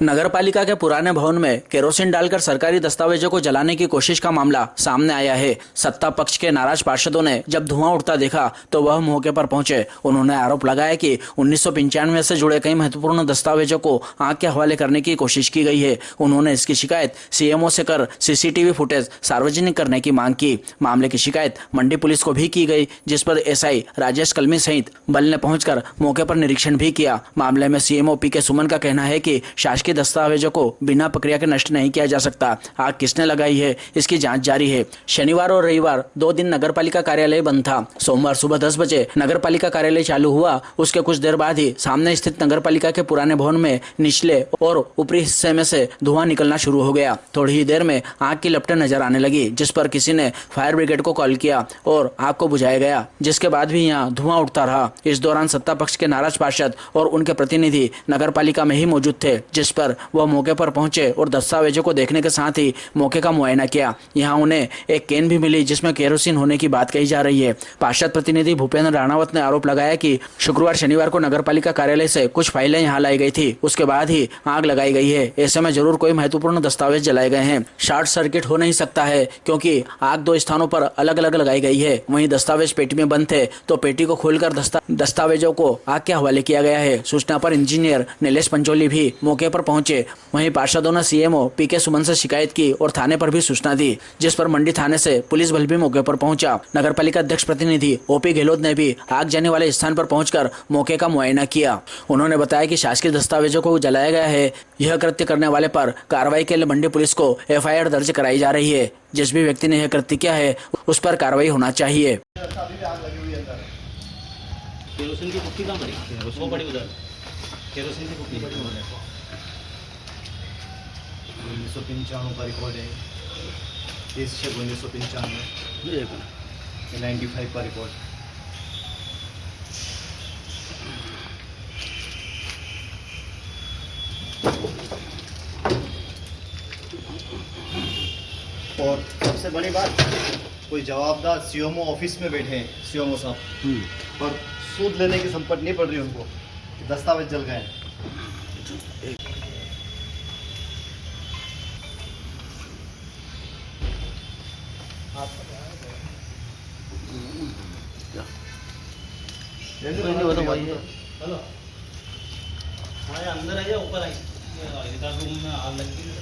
नगरपालिका के पुराने भवन में केरोसिन डालकर सरकारी दस्तावेजों को जलाने की कोशिश का मामला सामने आया है। सत्ता पक्ष के नाराज पार्षदों ने जब धुआं उठता देखा तो वह मौके पर पहुंचे। उन्होंने आरोप लगाया कि 1995 से जुड़े कई महत्वपूर्ण दस्तावेजों को आग के हवाले करने की कोशिश की गई है। उन्होंने इसकी शिकायत सीएमओ से कर सीसीटीवी फुटेज सार्वजनिक करने की मांग की। मामले की शिकायत मंडी पुलिस को भी की गई, जिस पर एसआई राजेश कलमी सहित बल ने पहुंचकर मौके पर निरीक्षण भी किया। मामले में सीएमओ पीके सुमन का कहना है कि शासकीय दस्तावेजों को बिना प्रक्रिया के नष्ट नहीं किया जा सकता। आग किसने लगाई है, इसकी जांच जारी है। शनिवार और रविवार 2 दिन नगरपालिका कार्यालय बंद था। सोमवार सुबह 10 बजे नगरपालिका कार्यालय चालू हुआ। उसके कुछ देर बाद ही सामने स्थित नगरपालिका के पुराने भवन में निचले और ऊपरी हिस्से में से धुआं निकलना शुरू हो गया। थोड़ी ही देर में आग की लपटें नजर आने लगी, जिस पर किसी ने फायर ब्रिगेड को कॉल किया और आग को बुझाया गया, जिसके बाद भी यहाँ धुआं उठता रहा। इस दौरान सत्ता पक्ष के नाराज पार्षद और उनके प्रतिनिधि नगरपालिका में ही मौजूद थे, जिस पर वह मौके पर पहुंचे और दस्तावेजों को देखने के साथ ही मौके का मुआयना किया। यहां उन्हें एक कैन भी मिली जिसमें केरोसिन होने की बात कही जा रही है। पार्षद प्रतिनिधि भूपेंद्र राणावत ने आरोप लगाया कि शुक्रवार शनिवार को नगरपालिका कार्यालय से कुछ फाइलें यहां लाई गई थी, उसके बाद ही आग लगाई गई है। ऐसे में जरूर कोई महत्वपूर्ण दस्तावेज जलाए गए हैं। शॉर्ट सर्किट हो नहीं सकता है, क्योंकि आग 2 स्थानों पर अलग अलग लगाई गई है। वहीं दस्तावेज पेटी में बंद थे तो पेटी को खोलकर दस्तावेजों को आग के हवाले किया गया है। सूचना पर इंजीनियर नीलेश पंचोली भी मौके पर पहुंचे। वहीं पार्षदों ने सीएमओ पीके सुमन से शिकायत की और थाने पर भी सूचना दी, जिस पर मंडी थाने से पुलिस बल भी मौके पर पहुंचा। नगरपालिका अध्यक्ष प्रतिनिधि ओपी गहलोत ने भी आग जाने वाले स्थान पर पहुंचकर मौके का मुआयना किया। उन्होंने बताया कि शासकीय दस्तावेजों को जलाया गया है। यह कृत्य करने वाले पर कार्रवाई के लिए मंडी पुलिस को FIR दर्ज कराई जा रही है। जिस भी व्यक्ति ने यह कृत्य किया है उस पर कार्रवाई होना चाहिए। केरोसिन की कुप्पी कहाँ पड़ी? वो पड़ी उधर। केरोसिन की कुप्पी 1995 का रिकॉर्ड है। 1995 95 का रिकॉर्ड। और सबसे बड़ी बात, कोई जवाबदार सीएमओ ऑफिस में बैठे हैं, सीएमओ साहब, और सूद लेने की संपत्ति नहीं पड़ रही उनको, दस्तावेज जल गए। हेलो, हाँ अंदर आइए, ऊपर आइए। इधर रूम में आग लगी है।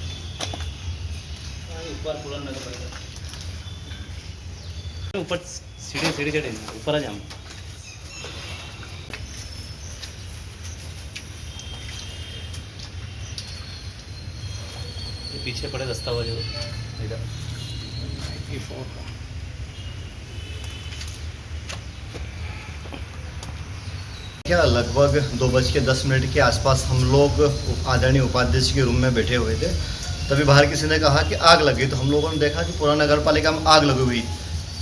ऊपर पूरा नजर पड़ेगा। ऊपर सीढ़ी चढ़े, ऊपर आ जाऊँ। ये पीछे पड़े दस्तावेज इधर 94 का। क्या लगभग 2:10 के आसपास हम लोग आदरणीय उपाध्यक्ष के रूम में बैठे हुए थे। तभी बाहर किसी ने कहा कि आग लगी, तो हम लोगों ने देखा कि पूरा नगर पालिका में आग लगी हुई।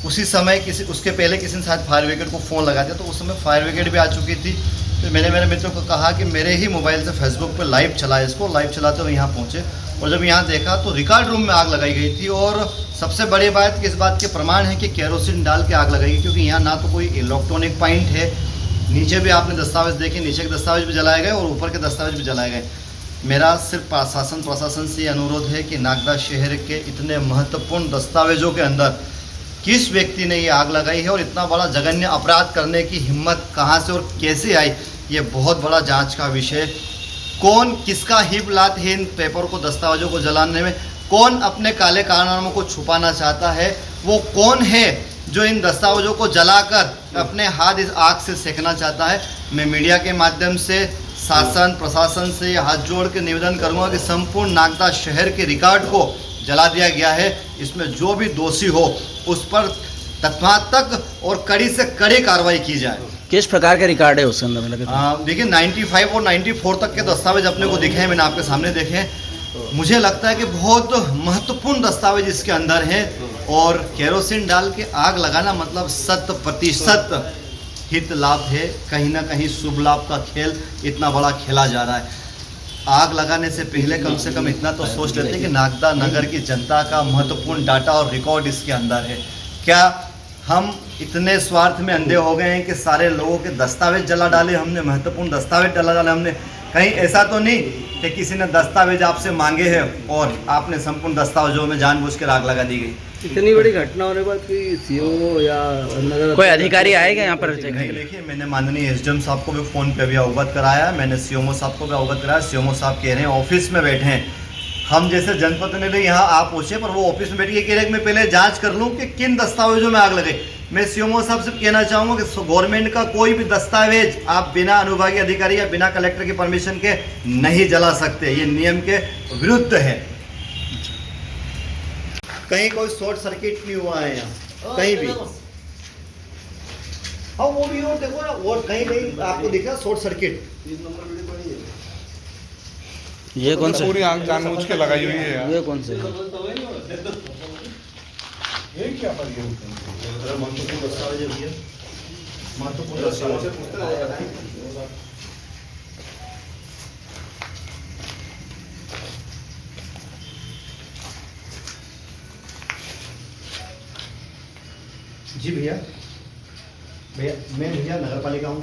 उसी समय उसके पहले किसी ने शायद फायर ब्रिगेड को फ़ोन लगा दिया, तो उस समय फायर ब्रिगेड भी आ चुकी थी। तो मैंने मेरे मित्रों को कहा कि मेरे ही मोबाइल से फेसबुक पर लाइव चला, इसको लाइव चलाते हुए यहाँ पहुँचे, और जब यहाँ देखा तो रिकॉर्ड रूम में आग लगाई गई थी। और सबसे बड़ी बात कि इस बात के प्रमाण है कि केरोसिन डाल के आग लगाई, क्योंकि यहाँ ना तो कोई इलेक्ट्रॉनिक पॉइंट है, नीचे भी आपने दस्तावेज देखे, नीचे के दस्तावेज भी जलाए गए और ऊपर के दस्तावेज भी जलाए गए। मेरा सिर्फ प्रशासन से अनुरोध है कि नागदा शहर के इतने महत्वपूर्ण दस्तावेजों के अंदर किस व्यक्ति ने ये आग लगाई है और इतना बड़ा जघन्य अपराध करने की हिम्मत कहाँ से और कैसे आई, ये बहुत बड़ा जांच का विषय। कौन किसका हिब लात है इन पेपर को, दस्तावेजों को जलाने में? कौन अपने काले कारनामों को छुपाना चाहता है? वो कौन है जो इन दस्तावेजों को जलाकर अपने हाथ इस आग से सेकना चाहता है? मैं मीडिया के माध्यम से शासन प्रशासन से हाथ जोड़ के निवेदन करूंगा कि संपूर्ण नागदा शहर के रिकॉर्ड को जला दिया गया है। इसमें जो भी दोषी हो उस पर तथ्यात्मक और कड़ी से कड़ी कार्रवाई की जाए। किस प्रकार के रिकॉर्ड है उसके अंदर? देखिए 95 और 94 तक के दस्तावेज अपने को दिखे हैं, मैंने आपके सामने देखे हैं। मुझे लगता है कि बहुत महत्वपूर्ण दस्तावेज इसके अंदर हैं। और केरोसिन डाल के आग लगाना मतलब 100% हित लाभ है। कहीं ना कहीं शुभ लाभ का खेल इतना बड़ा खेला जा रहा है। आग लगाने से पहले कम से कम इतना तो सोच लेते हैं कि नागदा नगर की जनता का महत्वपूर्ण डाटा और रिकॉर्ड इसके अंदर है। क्या हम इतने स्वार्थ में अंधे हो गए हैं कि सारे लोगों के दस्तावेज जला डाले हमने, महत्वपूर्ण दस्तावेज जला डाले हमने? कहीं ऐसा तो नहीं कि किसी ने दस्तावेज आपसे मांगे हैं और आपने संपूर्ण दस्तावेजों में जानबूझ कर आग लगा दी गई? इतनी बड़ी घटना होने के बाद कोई सीओ या नगर कोई अधिकारी आएगा यहाँ पर देखने नहीं, के लिए? देखिए मैंने माननीय एसडीएम साहब को भी फ़ोन पे भी अवगत कराया, मैंने सीएमओ साहब को भी अवगत कराया। सीएमओ साहब कह रहे हैं ऑफिस में बैठे हैं, हम जैसे जनप्रतिनिधि यहाँ आप पहुँचे पर वो ऑफिस में बैठ के कह रहे हैं कि मैं पहले जांच कर लूँ कि किन दस्तावेजों में आग लगे। मैं सीएमओ साहब से कहना चाहूँगा कि गवर्नमेंट का कोई भी दस्तावेज आप बिना अनुभागीय अधिकारी या बिना कलेक्टर की परमिशन के नहीं जला सकते, ये नियम के विरुद्ध है। कहीं कोई शॉर्ट सर्किट नहीं हुआ है यहाँ कहीं भी। हाँ वो भी और देखो ना, और कहीं कहीं आपको दिख रहा शॉर्ट सर्किट। ये कौन से? पूरी आग जानबूझ के लगाई हुई है यार। ये कौन से? ये क्या पर ये महत्वपूर्ण दस्तावेज है भैया, महत्वपूर्ण दस्तावेज। जी भैया, भैया मैं भैया नगर पालिका हूँ।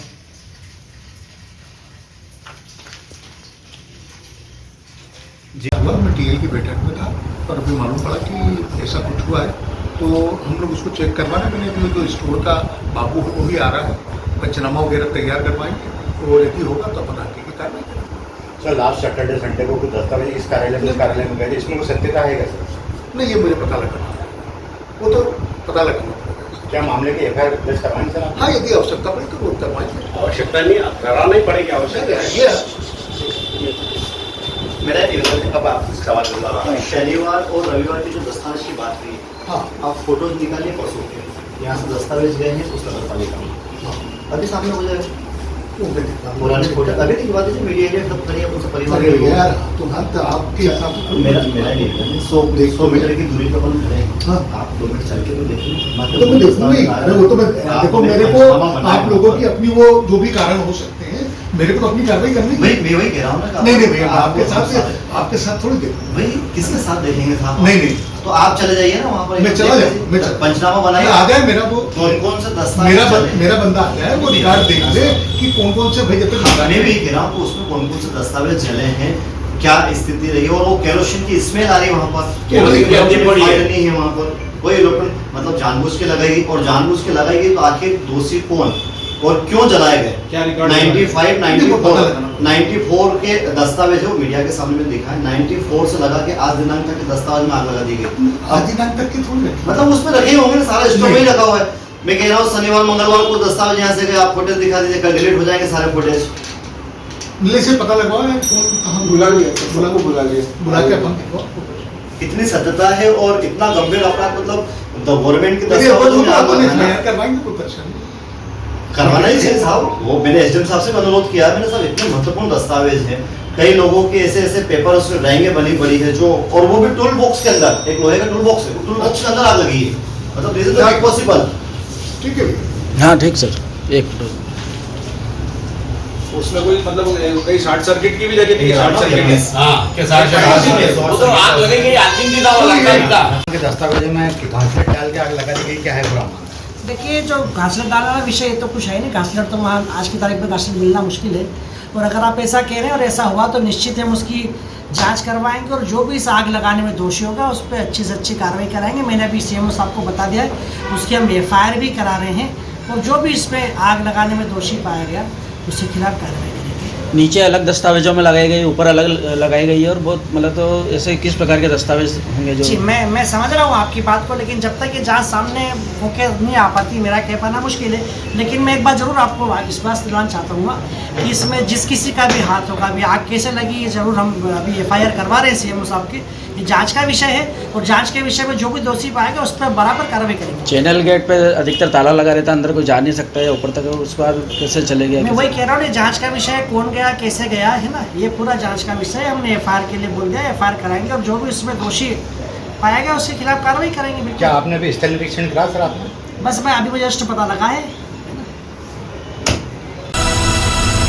जी मैं टीएल की बैठक में था और अभी मालूम पड़ा कि ऐसा कुछ हुआ है, तो हम लोग उसको चेक करवाना। मैंने अभी जो स्टोर का बाबू है वो भी आ रहा है, पंचनामा वगैरह तैयार करवाएंगे और यदि होगा तो अपन आगे की कार्रवाई करेंगे। सर लास्ट सैटरडे संडे को कुछ दस्तावेज इस कार्यालय में गए थे, इसमें कोई सत्यता है क्या सर? नहीं, ये मुझे पता लगाना है, वो तो पता लगाना पड़ेगा। क्या मामले की एफआईआर दर्ज करवाएंगे सर आप? हाँ, यदि आवश्यकता पड़े तो वो करवाएंगे। आवश्यकता नहीं, कराना ही पड़ेगी आवश्यकता मेरा अब आप सवाल बता रहा हूँ। शनिवार और रविवार की जो दस्तावेज की बात हुई, हाँ, आप फोटोज निकालिए परसों के, यहाँ से दस्तावेज गए हैं उस नगर पालिका में, अभी सामने हो जाएगा पुराने फोटो। अभी की बात है मीडिया एरिया सब करिए उनसे परिवार के लोग। यार तो आपके हिसाब से मेरा नहीं 100 मीटर की दूरी पर अपन खड़े हैं। हाँ। आप 2 मिनट चल के तो देखिए। तो मैं देखूंगा ही। अरे वो तो मैं देखो, मेरे को आप लोगों की अपनी वो जो भी कारण हो सकते हैं, मेरे को तो अपनी कार्रवाई करनी है। मैं वही कह रहा हूँ ना। नहीं भैया, आपके साथ थोड़ी देखूंगा। भाई किसके साथ देखेंगे साहब? नहीं तो आप चले जाइए ना वहाँ पर। मैं चला जाऊँ, मैं पंचनामा बनाइए। आ गया मेरा वो, कौन से दस्तावेज मेरा बंदा आ गया है, वो रिकॉर्ड देख ले कि कौन से भाई जब तक मैं भी कह रहा हूँ उसमें कौन से दस्तावेज जले हैं, क्या स्थिति रही है, और वो केरोसिन की स्मेल आ रही है वहाँ पर, नहीं है वहाँ पर कोई इलेक्ट्रॉनिक मतलब जानबूझ के लगाएगी, और जानबूझ के लगाएगी तो आखिर दोषी कौन और क्यों जलाए गए? 95, 94 के दस्तावेज है वो मीडिया के सामने में दिखा है। 94 से लगा के आज दिनांक तक के दस्तावेज में आग लगा दी गई। आज दिनांक तक के थोड़ी मतलब उसमें रखे होंगे ना, सारा स्टॉक में ही रखा हुआ है। मैं कह रहा हूँ शनिवार मंगलवार को दस्तावेज यहाँ से गए, आप फुटेज दिखा दीजिए, कल डिलीट हो जाएंगे सारे फुटेज। मिले से पता लगवाओ, कौन कहाँ बुला के अपन देखो कितनी सत्यता है और इतना गंभीर अपराध, मतलब गवर्नमेंट के दस्तावेजों में आग लगाना करवाएंगे, कोई परेशानी करवाना ही चाहिए साहब। वो मैंने एसडीएम साहब से अनुरोध किया है, मैंने साहब इतने महत्वपूर्ण दस्तावेज हैं, कई लोगों के ऐसे ऐसे पेपर उसमें ड्राइंगें बनी पड़ी है जो, और वो भी टूल बॉक्स के अंदर, एक लोहे का टूल बॉक्स है, टूल बॉक्स के अंदर आग लगी है। मतलब दिस इज नॉट पॉसिबल। ठीक है। हाँ ठीक सर, एक उसमें कोई मतलब कई शॉर्ट सर्किट की भी जगह थी। शॉर्ट सर्किट वो तो आग लगेगी, दस्तावेजों में घासलेट डाल के आग लगा दी गई, क्या है पूरा? देखिए, जो घासलेट डालने वाला विषय ये तो कुछ है नहीं। घासलेट तो वहाँ आज की तारीख में घासलेट मिलना मुश्किल है, और अगर आप ऐसा कह रहे हैं और ऐसा हुआ तो निश्चित हम उसकी जांच करवाएंगे, और जो भी इस आग लगाने में दोषी होगा उस पर अच्छी से अच्छी कार्रवाई कराएंगे। मैंने अभी सीएमओ साहब को बता दिया है, उसकी हम एफआईआर भी करा रहे हैं, और जो भी इसमें आग लगाने में दोषी पाया गया उसके खिलाफ कार्रवाई करेंगे। नीचे अलग दस्तावेजों में लगाई गई, ऊपर अलग लगाई गई है, और बहुत मतलब तो ऐसे किस प्रकार के दस्तावेज होंगे जो? जी मैं समझ रहा हूँ आपकी बात को, लेकिन जब तक ये जांच सामने होके नहीं आ पाती मेरा कह पाना मुश्किल है। लेकिन मैं एक बात जरूर आपको विश्वास दिलाना चाहता हूँ कि इसमें जिस किसी का भी हाथ होगा, अभी आग कैसे लगी, ये जरूर हम अभी एफआईआर करवा रहे हैं सीएमओ साहब के। ये जांच का विषय है, और जांच के विषय में जो भी दोषी पाएगा उस पर बराबर कार्रवाई करेंगे। चैनल गेट पे अधिकतर ताला लगा रहता है, अंदर कोई जा नहीं सकता है ऊपर तक, उसको आप कैसे चले गए? मैं वही कह रहा हूँ, जांच का विषय है, कौन गया कैसे गया है ना, ये पूरा जांच का विषय है। हमने एफआईआर के लिए बोल दिया, एफआईआर कराएंगे, और जो भी इसमें दोषी पाया गया उसके खिलाफ कार्रवाई करेंगे। क्या आपने भी स्थल निरीक्षण करा सर आपने? बस मैं अभी मुझे जस्ट पता लगा है,